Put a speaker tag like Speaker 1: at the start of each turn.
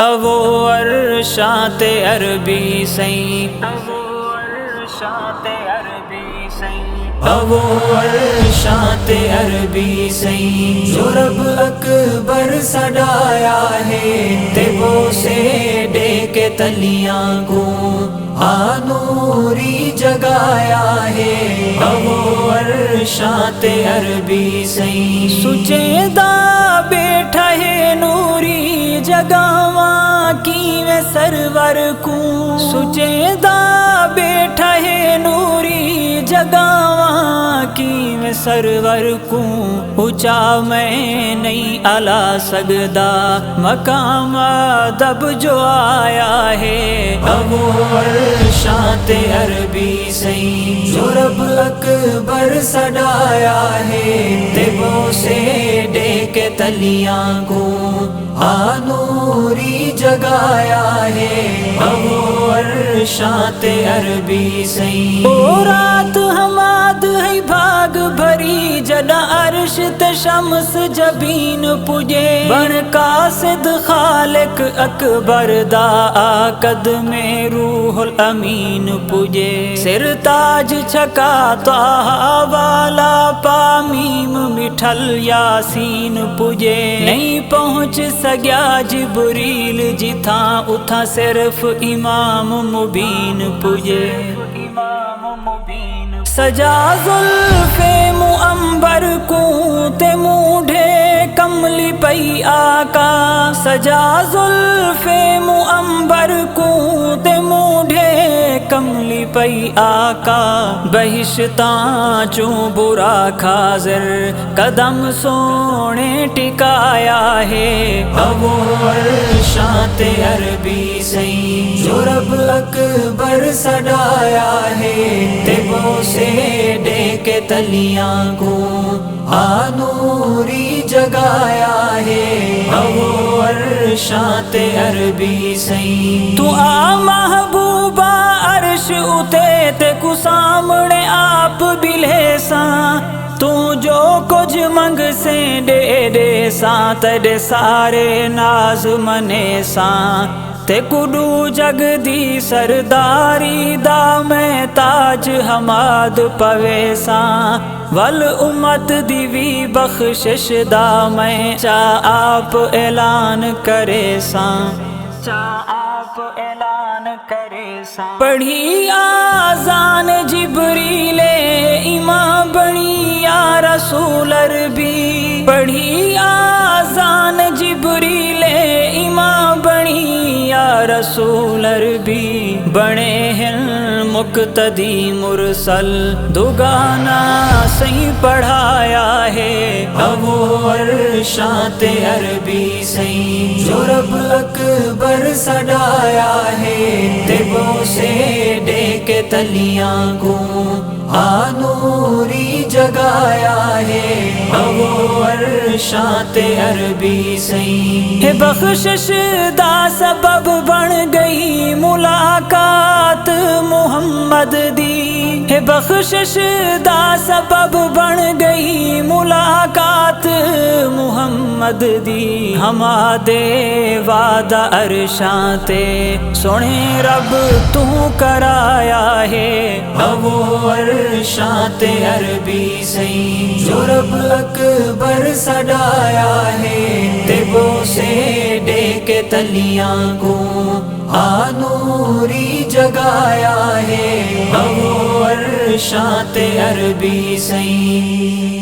Speaker 1: وہ عرشات عربی سیں، وہ عرشات عربی سیں، جو رب اکبر سڈایا ہے تے وہ سے ڈے کے تلیاں کو نوری جگایا ہے۔ وہ عرشات عربی سیں، سچے دا بیٹھا ہے نوری جگاواں کی میں سرور کو، سچے دا بیٹھا ہے نوری جگاواں کی میں سرور کو، اونچا میں نہیں الا سگدا مقام ادب جو آیا ہے۔ وہ عرشات عربی سیں، جو رب اکبر سڈایا ہے تے وہ سے ڈے کے تلیاں کو نوری جگایا ہے۔ وہ عرشات عربی سیں، او رات حماد ہے بھاگ بھری جدا عرش تے شمس جبین پجے، بن قاصد خالق اکبر دا آقد میں روح الامین پجے، سر تاج چھکا طہ والا پامیم مٹھل یاسین پجے، نہیں پہنچ سگیا جبریل جتھاں اتھاں صرف امام مبین پجے۔ سجا زلف معنبر کو تے موڈھے کملی پئی آقا، سجا زلف معنبر کو تے موڈھے کملی پئی آقا، بہشتاں چوں برا خاضر قدم سونے ٹکایا ہے۔ وہ عرشات عربی سیں، جو رب اکبر سڈایا ہے تے وہ سے ڈے کے تلیاں کو نوری جگایا ہے۔ وہ عرشات عربی سیں، تو آ محبوبہ عرش اتے تے کو سامنے آپ بلے ساں، تو جو کچھ منگ سے دے دے ساں تیرے سارے ناز منے ساں، تے کڈو جگ دی سرداری دا میں تاج حماد پوے ساں، ول امت دی وی بخشش دا میں چا آپ اعلان کرے ساں، چا آپ اعلان کرے ساں۔ پڑھی آذان جبریل امام بنی یا رسول عربی، پڑھی آذان جبریل امام بنی یا رسول عربی، بنے ہیں مقتدی مرسل دگانا سہیں پڑھایا ہے۔ وہ عرشات عربی سیں، جو رب اکبر سڈایا ہے تے وہ سے ڈے کے تلیاں کو نوری جگایا ہے۔ وہ عرشات عربی سیں، بخشش دا سبب بن گئی ملاقات محمد دی، بخشش دا سبب بن گئی ملاقات محمد دی، ہما دے وعدہ عرشاں تے سونے رب تو کرایا ہے۔ وہ عرشات عربی سیں، جو رب اکبر سڈایا ہے تے وہ سے ڈے کے تلیاں کو نوری جگایا ہے۔ وہ عرشات عربی سیں۔